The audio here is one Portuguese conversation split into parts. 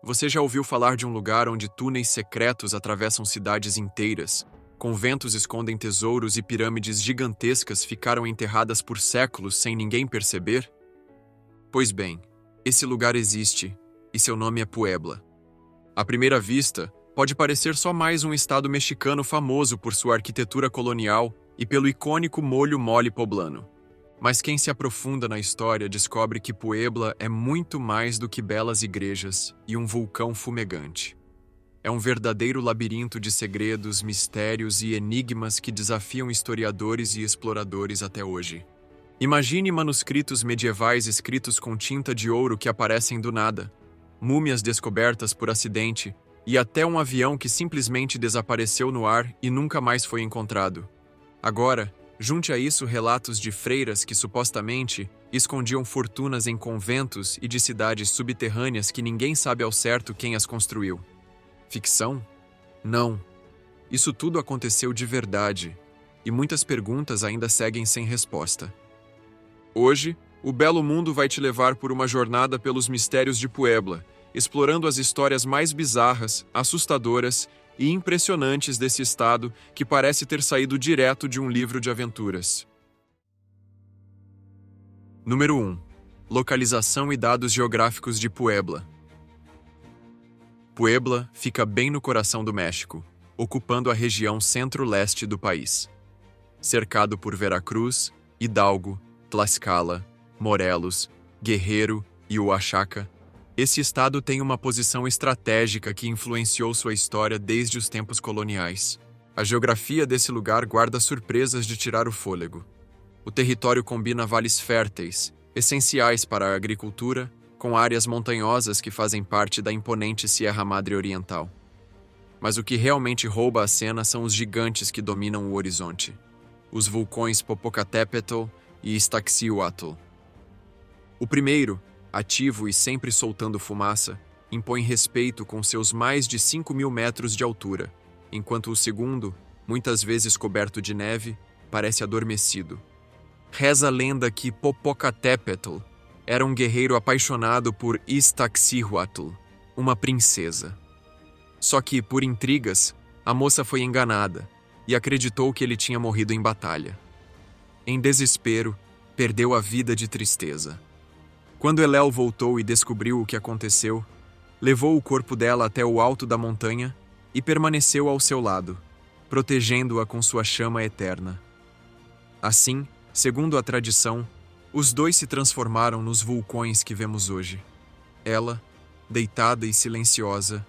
Você já ouviu falar de um lugar onde túneis secretos atravessam cidades inteiras, conventos escondem tesouros e pirâmides gigantescas ficaram enterradas por séculos sem ninguém perceber? Pois bem, esse lugar existe, e seu nome é Puebla. À primeira vista, pode parecer só mais um estado mexicano famoso por sua arquitetura colonial e pelo icônico molho mole poblano. Mas quem se aprofunda na história descobre que Puebla é muito mais do que belas igrejas e um vulcão fumegante. É um verdadeiro labirinto de segredos, mistérios e enigmas que desafiam historiadores e exploradores até hoje. Imagine manuscritos medievais escritos com tinta de ouro que aparecem do nada, múmias descobertas por acidente e até um avião que simplesmente desapareceu no ar e nunca mais foi encontrado. Agora, junte a isso relatos de freiras que supostamente escondiam fortunas em conventos e de cidades subterrâneas que ninguém sabe ao certo quem as construiu. Ficção? Não. Isso tudo aconteceu de verdade, e muitas perguntas ainda seguem sem resposta. Hoje, o Belo Mundo vai te levar por uma jornada pelos mistérios de Puebla, explorando as histórias mais bizarras, assustadoras e impressionantes desse estado que parece ter saído direto de um livro de aventuras. Número 1. Localização e dados geográficos de Puebla. Puebla fica bem no coração do México, ocupando a região centro-leste do país. Cercado por Veracruz, Hidalgo, Tlaxcala, Morelos, Guerrero e Oaxaca, esse estado tem uma posição estratégica que influenciou sua história desde os tempos coloniais. A geografia desse lugar guarda surpresas de tirar o fôlego. O território combina vales férteis, essenciais para a agricultura, com áreas montanhosas que fazem parte da imponente Sierra Madre Oriental. Mas o que realmente rouba a cena são os gigantes que dominam o horizonte: os vulcões Popocatépetl e Iztaccíhuatl. O primeiro, ativo e sempre soltando fumaça, impõe respeito com seus mais de 5.000 metros de altura, enquanto o segundo, muitas vezes coberto de neve, parece adormecido. Reza a lenda que Popocatépetl era um guerreiro apaixonado por Iztaccíhuatl, uma princesa. Só que, por intrigas, a moça foi enganada e acreditou que ele tinha morrido em batalha. Em desespero, perdeu a vida de tristeza. Quando Elel voltou e descobriu o que aconteceu, levou o corpo dela até o alto da montanha e permaneceu ao seu lado, protegendo-a com sua chama eterna. Assim, segundo a tradição, os dois se transformaram nos vulcões que vemos hoje. Ela, deitada e silenciosa,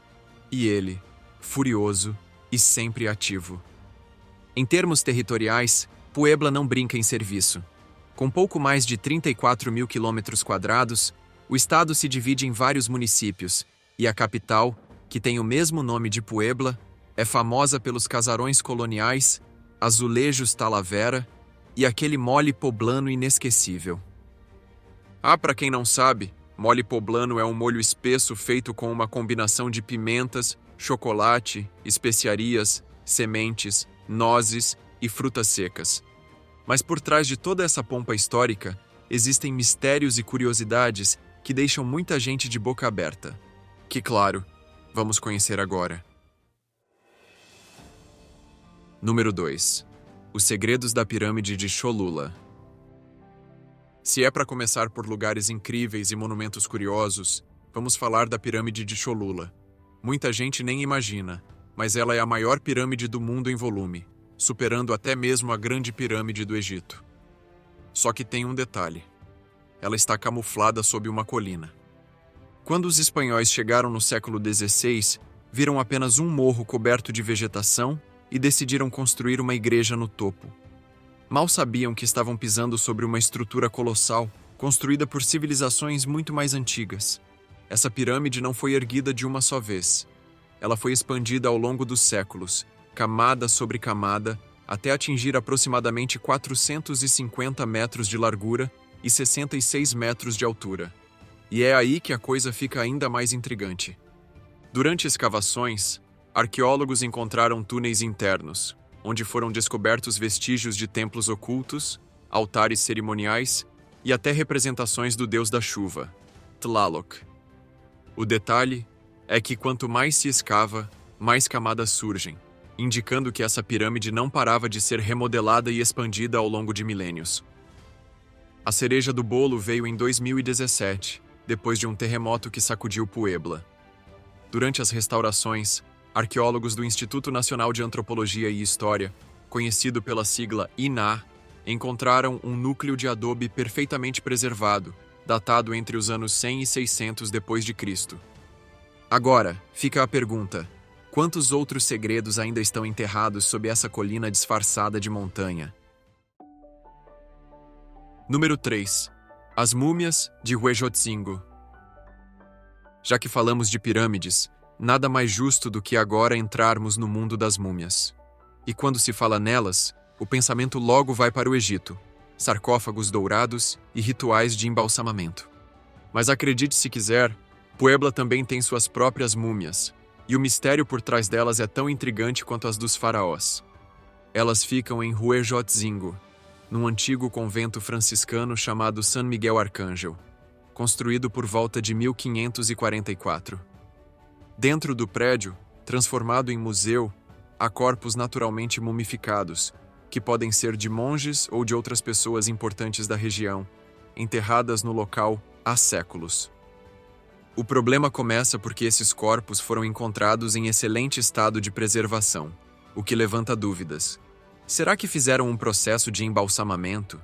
e ele, furioso e sempre ativo. Em termos territoriais, Puebla não brinca em serviço. Com pouco mais de 34.000 km², o estado se divide em vários municípios, e a capital, que tem o mesmo nome de Puebla, é famosa pelos casarões coloniais, azulejos Talavera e aquele mole poblano inesquecível. Para quem não sabe, mole poblano é um molho espesso feito com uma combinação de pimentas, chocolate, especiarias, sementes, nozes e frutas secas. Mas por trás de toda essa pompa histórica, existem mistérios e curiosidades que deixam muita gente de boca aberta. Que, claro, vamos conhecer agora. Número 2. Os segredos da pirâmide de Cholula. Se é para começar por lugares incríveis e monumentos curiosos, vamos falar da pirâmide de Cholula. Muita gente nem imagina, mas ela é a maior pirâmide do mundo em volume, superando até mesmo a Grande Pirâmide do Egito. Só que tem um detalhe: ela está camuflada sob uma colina. Quando os espanhóis chegaram no século XVI, viram apenas um morro coberto de vegetação e decidiram construir uma igreja no topo. Mal sabiam que estavam pisando sobre uma estrutura colossal, construída por civilizações muito mais antigas. Essa pirâmide não foi erguida de uma só vez. Ela foi expandida ao longo dos séculos, camada sobre camada, até atingir aproximadamente 450 metros de largura e 66 metros de altura. E é aí que a coisa fica ainda mais intrigante. Durante escavações, arqueólogos encontraram túneis internos, onde foram descobertos vestígios de templos ocultos, altares cerimoniais e até representações do deus da chuva, Tlaloc. O detalhe é que quanto mais se escava, mais camadas surgem, indicando que essa pirâmide não parava de ser remodelada e expandida ao longo de milênios. A cereja do bolo veio em 2017, depois de um terremoto que sacudiu Puebla. Durante as restaurações, arqueólogos do Instituto Nacional de Antropologia e História, conhecido pela sigla INAH, encontraram um núcleo de adobe perfeitamente preservado, datado entre os anos 100 e 600 d.C. Agora, fica a pergunta: quantos outros segredos ainda estão enterrados sob essa colina disfarçada de montanha? Número 3. As múmias de Huejotzingo. Já que falamos de pirâmides, nada mais justo do que agora entrarmos no mundo das múmias. E quando se fala nelas, o pensamento logo vai para o Egito, sarcófagos dourados e rituais de embalsamamento. Mas acredite se quiser, Puebla também tem suas próprias múmias, e o mistério por trás delas é tão intrigante quanto as dos faraós. Elas ficam em Huejotzingo, num antigo convento franciscano chamado San Miguel Arcángel, construído por volta de 1544. Dentro do prédio, transformado em museu, há corpos naturalmente mumificados, que podem ser de monges ou de outras pessoas importantes da região, enterradas no local há séculos. O problema começa porque esses corpos foram encontrados em excelente estado de preservação, o que levanta dúvidas. Será que fizeram um processo de embalsamamento?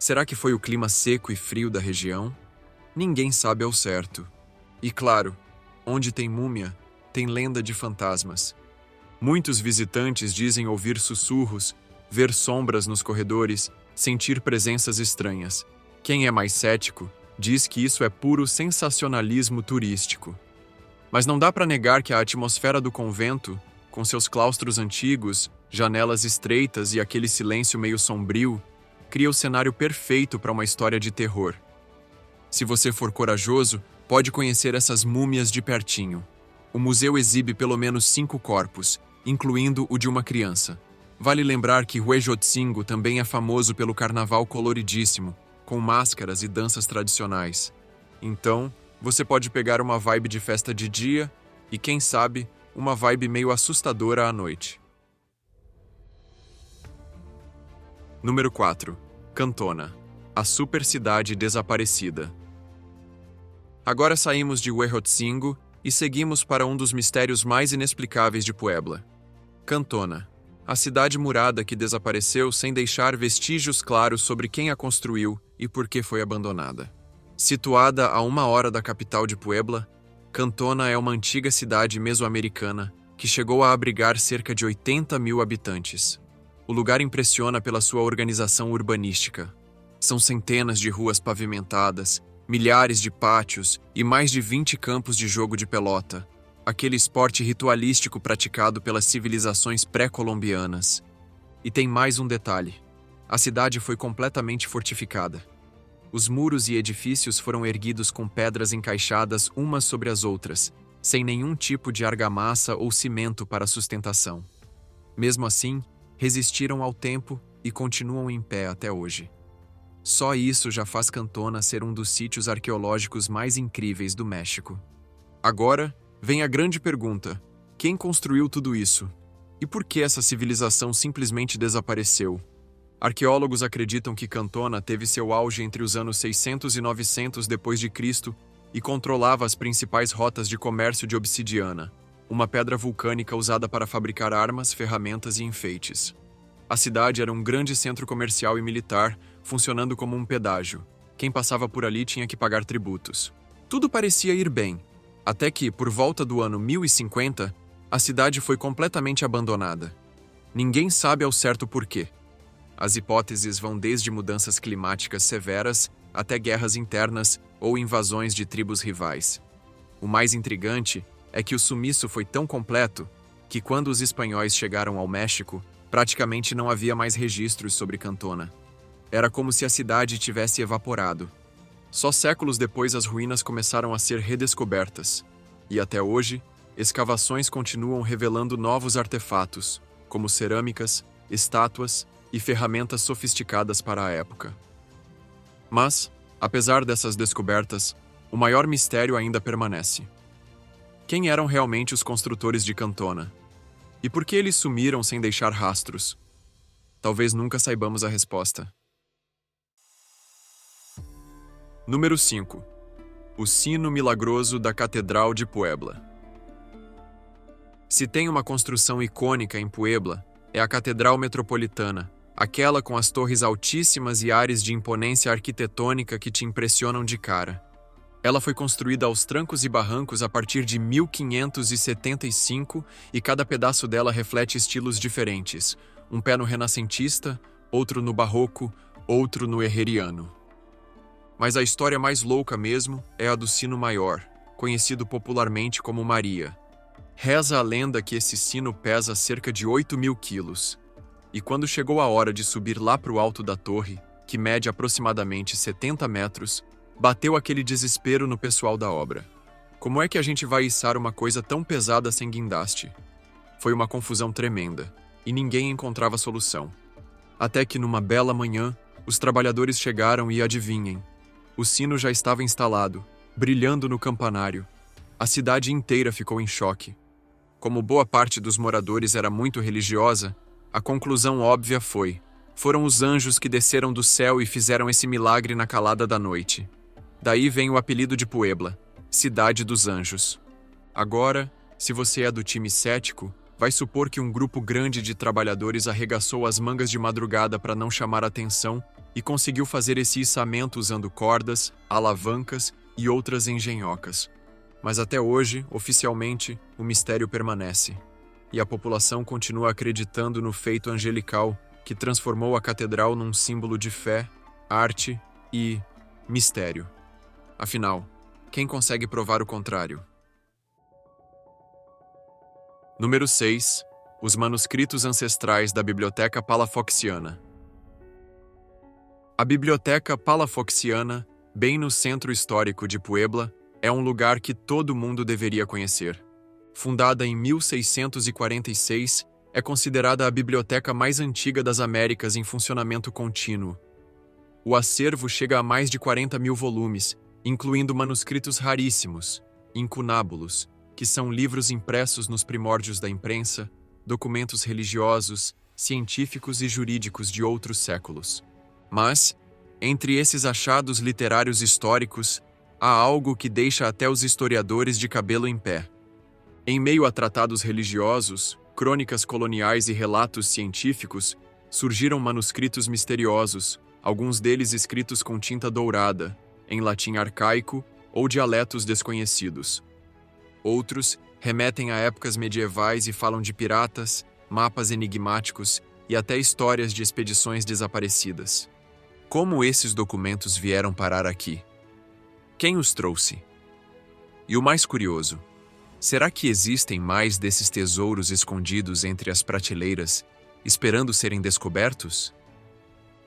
Será que foi o clima seco e frio da região? Ninguém sabe ao certo. E claro, onde tem múmia, tem lenda de fantasmas. Muitos visitantes dizem ouvir sussurros, ver sombras nos corredores, sentir presenças estranhas. Quem é mais cético diz que isso é puro sensacionalismo turístico. Mas não dá para negar que a atmosfera do convento, com seus claustros antigos, janelas estreitas e aquele silêncio meio sombrio, cria o cenário perfeito para uma história de terror. Se você for corajoso, pode conhecer essas múmias de pertinho. O museu exibe pelo menos 5 corpos, incluindo o de uma criança. Vale lembrar que Huejotzingo também é famoso pelo carnaval coloridíssimo, com máscaras e danças tradicionais. Então, você pode pegar uma vibe de festa de dia e, quem sabe, uma vibe meio assustadora à noite. Número 4. Cantona, a super cidade desaparecida. Agora saímos de Huejotzingo e seguimos para um dos mistérios mais inexplicáveis de Puebla. Cantona, a cidade murada que desapareceu sem deixar vestígios claros sobre quem a construiu e por que foi abandonada. Situada a 1 hora da capital de Puebla, Cantona é uma antiga cidade mesoamericana que chegou a abrigar cerca de 80 mil habitantes. O lugar impressiona pela sua organização urbanística. São centenas de ruas pavimentadas, milhares de pátios e mais de 20 campos de jogo de pelota, aquele esporte ritualístico praticado pelas civilizações pré-colombianas. E tem mais um detalhe: a cidade foi completamente fortificada. Os muros e edifícios foram erguidos com pedras encaixadas umas sobre as outras, sem nenhum tipo de argamassa ou cimento para sustentação. Mesmo assim, resistiram ao tempo e continuam em pé até hoje. Só isso já faz Cantona ser um dos sítios arqueológicos mais incríveis do México. Agora, vem a grande pergunta: quem construiu tudo isso? E por que essa civilização simplesmente desapareceu? Arqueólogos acreditam que Cantona teve seu auge entre os anos 600 e 900 d.C. e controlava as principais rotas de comércio de obsidiana, uma pedra vulcânica usada para fabricar armas, ferramentas e enfeites. A cidade era um grande centro comercial e militar, funcionando como um pedágio. Quem passava por ali tinha que pagar tributos. Tudo parecia ir bem, até que, por volta do ano 1050, a cidade foi completamente abandonada. Ninguém sabe ao certo porquê. As hipóteses vão desde mudanças climáticas severas até guerras internas ou invasões de tribos rivais. O mais intrigante é que o sumiço foi tão completo que, quando os espanhóis chegaram ao México, praticamente não havia mais registros sobre Cantona. Era como se a cidade tivesse evaporado. Só séculos depois as ruínas começaram a ser redescobertas. E até hoje, escavações continuam revelando novos artefatos, como cerâmicas, estátuas e ferramentas sofisticadas para a época. Mas, apesar dessas descobertas, o maior mistério ainda permanece. Quem eram realmente os construtores de Cantona? E por que eles sumiram sem deixar rastros? Talvez nunca saibamos a resposta. Número 5. O sino milagroso da Catedral de Puebla. Se tem uma construção icônica em Puebla, é a Catedral Metropolitana, aquela com as torres altíssimas e ares de imponência arquitetônica que te impressionam de cara. Ela foi construída aos trancos e barrancos a partir de 1575 e cada pedaço dela reflete estilos diferentes, um pé no renascentista, outro no barroco, outro no herreriano. Mas a história mais louca mesmo é a do sino maior, conhecido popularmente como Maria. Reza a lenda que esse sino pesa cerca de 8.000 quilos. E quando chegou a hora de subir lá para o alto da torre, que mede aproximadamente 70 metros, bateu aquele desespero no pessoal da obra. Como é que a gente vai içar uma coisa tão pesada sem guindaste? Foi uma confusão tremenda, e ninguém encontrava solução. Até que numa bela manhã, os trabalhadores chegaram e adivinhem. O sino já estava instalado, brilhando no campanário. A cidade inteira ficou em choque. Como boa parte dos moradores era muito religiosa, a conclusão óbvia foram os anjos que desceram do céu e fizeram esse milagre na calada da noite. Daí vem o apelido de Puebla, Cidade dos Anjos. Agora, se você é do time cético, vai supor que um grupo grande de trabalhadores arregaçou as mangas de madrugada para não chamar atenção e conseguiu fazer esse içamento usando cordas, alavancas e outras engenhocas. Mas até hoje, oficialmente, o mistério permanece. E a população continua acreditando no feito angelical que transformou a catedral num símbolo de fé, arte e mistério. Afinal, quem consegue provar o contrário? Número 6. Os manuscritos ancestrais da Biblioteca Palafoxiana. A Biblioteca Palafoxiana, bem no centro histórico de Puebla, é um lugar que todo mundo deveria conhecer. Fundada em 1646, é considerada a biblioteca mais antiga das Américas em funcionamento contínuo. O acervo chega a mais de 40.000 volumes, incluindo manuscritos raríssimos, incunábulos, que são livros impressos nos primórdios da imprensa, documentos religiosos, científicos e jurídicos de outros séculos. Mas, entre esses achados literários históricos, há algo que deixa até os historiadores de cabelo em pé. Em meio a tratados religiosos, crônicas coloniais e relatos científicos, surgiram manuscritos misteriosos, alguns deles escritos com tinta dourada, em latim arcaico ou dialetos desconhecidos. Outros remetem a épocas medievais e falam de piratas, mapas enigmáticos e até histórias de expedições desaparecidas. Como esses documentos vieram parar aqui? Quem os trouxe? E o mais curioso, será que existem mais desses tesouros escondidos entre as prateleiras, esperando serem descobertos?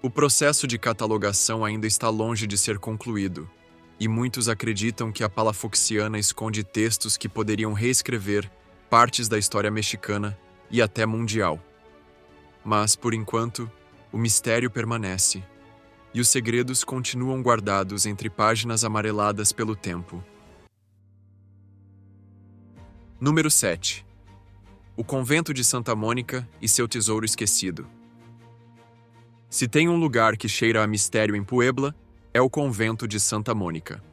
O processo de catalogação ainda está longe de ser concluído, e muitos acreditam que a Palafoxiana esconde textos que poderiam reescrever partes da história mexicana e até mundial. Mas, por enquanto, o mistério permanece, e os segredos continuam guardados entre páginas amareladas pelo tempo. Número 7. O Convento de Santa Mônica e seu tesouro esquecido. Se tem um lugar que cheira a mistério em Puebla, é o Convento de Santa Mônica.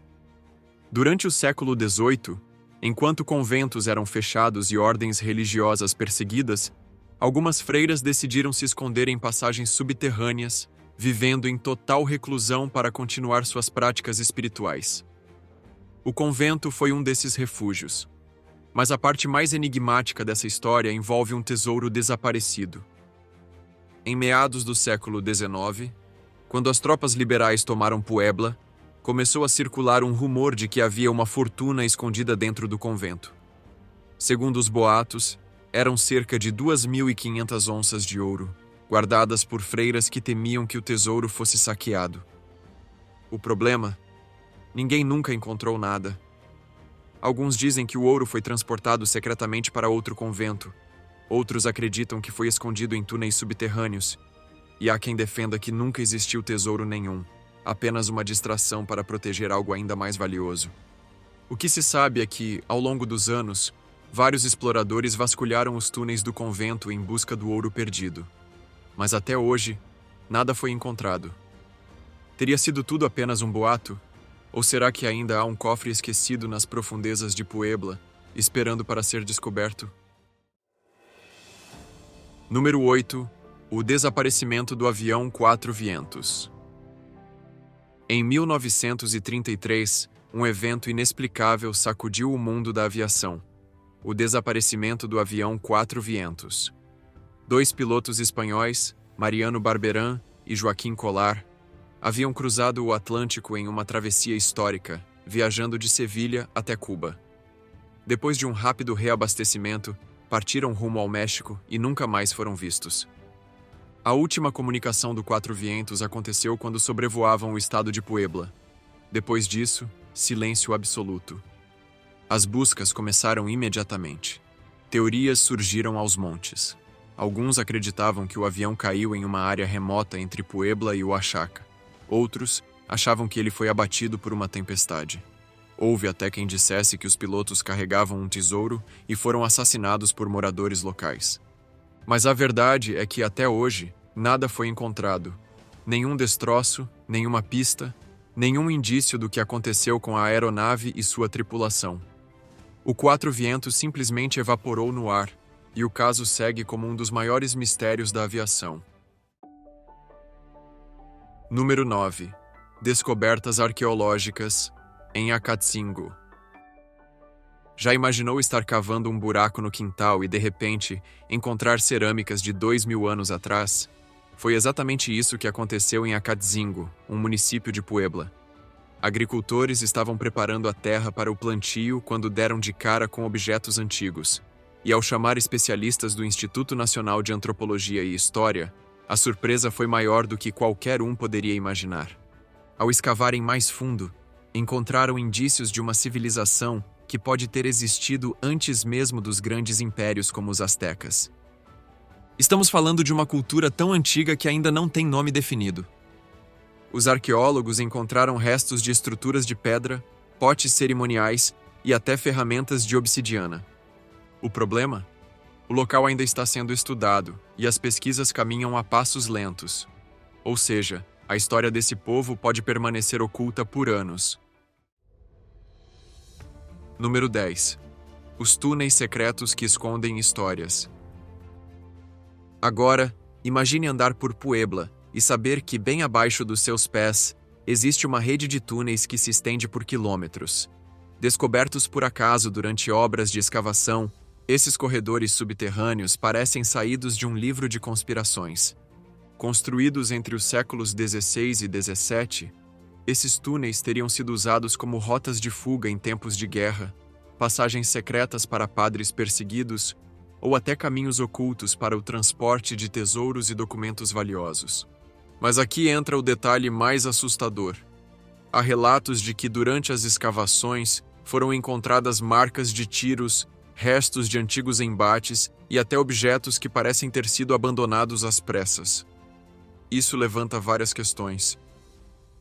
Durante o século XVIII, enquanto conventos eram fechados e ordens religiosas perseguidas, algumas freiras decidiram se esconder em passagens subterrâneas, vivendo em total reclusão para continuar suas práticas espirituais. O convento foi um desses refúgios. Mas a parte mais enigmática dessa história envolve um tesouro desaparecido. Em meados do século XIX, quando as tropas liberais tomaram Puebla, começou a circular um rumor de que havia uma fortuna escondida dentro do convento. Segundo os boatos, eram cerca de 2.500 onças de ouro, guardadas por freiras que temiam que o tesouro fosse saqueado. O problema? Ninguém nunca encontrou nada. Alguns dizem que o ouro foi transportado secretamente para outro convento. Outros acreditam que foi escondido em túneis subterrâneos. E há quem defenda que nunca existiu tesouro nenhum, apenas uma distração para proteger algo ainda mais valioso. O que se sabe é que, ao longo dos anos, vários exploradores vasculharam os túneis do convento em busca do ouro perdido. Mas até hoje, nada foi encontrado. Teria sido tudo apenas um boato? Ou será que ainda há um cofre esquecido nas profundezas de Puebla, esperando para ser descoberto? Número 8. O desaparecimento do avião Quatro Vientos. Em 1933, um evento inexplicável sacudiu o mundo da aviação: o desaparecimento do avião Quatro Vientos. 2 pilotos espanhóis, Mariano Barberán e Joaquim Colar, haviam cruzado o Atlântico em uma travessia histórica, viajando de Sevilha até Cuba. Depois de um rápido reabastecimento, partiram rumo ao México e nunca mais foram vistos. A última comunicação do Quatro Vientos aconteceu quando sobrevoavam o estado de Puebla. Depois disso, silêncio absoluto. As buscas começaram imediatamente. Teorias surgiram aos montes. Alguns acreditavam que o avião caiu em uma área remota entre Puebla e Oaxaca. Outros achavam que ele foi abatido por uma tempestade. Houve até quem dissesse que os pilotos carregavam um tesouro e foram assassinados por moradores locais. Mas a verdade é que, até hoje, nada foi encontrado. Nenhum destroço, nenhuma pista, nenhum indício do que aconteceu com a aeronave e sua tripulação. O Quatro Vientos simplesmente evaporou no ar, e o caso segue como um dos maiores mistérios da aviação. Número 9. Descobertas arqueológicas em Acatzingo. Já imaginou estar cavando um buraco no quintal e, de repente, encontrar cerâmicas de 2000 anos atrás? Foi exatamente isso que aconteceu em Acatzingo, um município de Puebla. Agricultores estavam preparando a terra para o plantio quando deram de cara com objetos antigos. E ao chamar especialistas do Instituto Nacional de Antropologia e História, a surpresa foi maior do que qualquer um poderia imaginar. Ao escavarem mais fundo, encontraram indícios de uma civilização que pode ter existido antes mesmo dos grandes impérios como os astecas. Estamos falando de uma cultura tão antiga que ainda não tem nome definido. Os arqueólogos encontraram restos de estruturas de pedra, potes cerimoniais e até ferramentas de obsidiana. O problema? O local ainda está sendo estudado e as pesquisas caminham a passos lentos. Ou seja, a história desse povo pode permanecer oculta por anos. Número 10. Os túneis secretos que escondem histórias. Agora, imagine andar por Puebla e saber que bem abaixo dos seus pés existe uma rede de túneis que se estende por quilômetros. Descobertos por acaso durante obras de escavação, esses corredores subterrâneos parecem saídos de um livro de conspirações. Construídos entre os séculos XVI e XVII, esses túneis teriam sido usados como rotas de fuga em tempos de guerra, passagens secretas para padres perseguidos ou até caminhos ocultos para o transporte de tesouros e documentos valiosos. Mas aqui entra o detalhe mais assustador. Há relatos de que durante as escavações foram encontradas marcas de tiros, restos de antigos embates e até objetos que parecem ter sido abandonados às pressas. Isso levanta várias questões.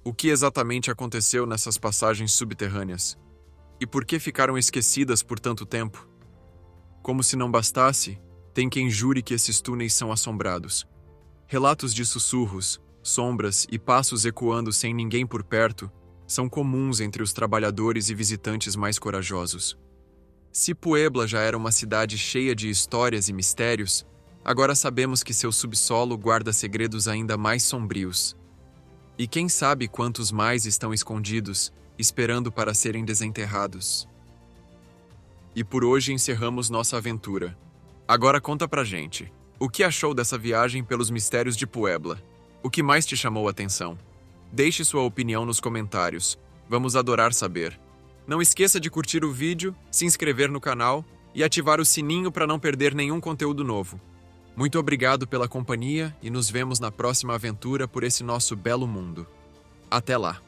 O que exatamente aconteceu nessas passagens subterrâneas? E por que ficaram esquecidas por tanto tempo? Como se não bastasse, tem quem jure que esses túneis são assombrados. Relatos de sussurros, sombras e passos ecoando sem ninguém por perto são comuns entre os trabalhadores e visitantes mais corajosos. Se Puebla já era uma cidade cheia de histórias e mistérios, agora sabemos que seu subsolo guarda segredos ainda mais sombrios. E quem sabe quantos mais estão escondidos, esperando para serem desenterrados. E por hoje encerramos nossa aventura. Agora conta pra gente, o que achou dessa viagem pelos mistérios de Puebla? O que mais te chamou a atenção? Deixe sua opinião nos comentários. Vamos adorar saber. Não esqueça de curtir o vídeo, se inscrever no canal e ativar o sininho para não perder nenhum conteúdo novo. Muito obrigado pela companhia e nos vemos na próxima aventura por esse nosso belo mundo. Até lá!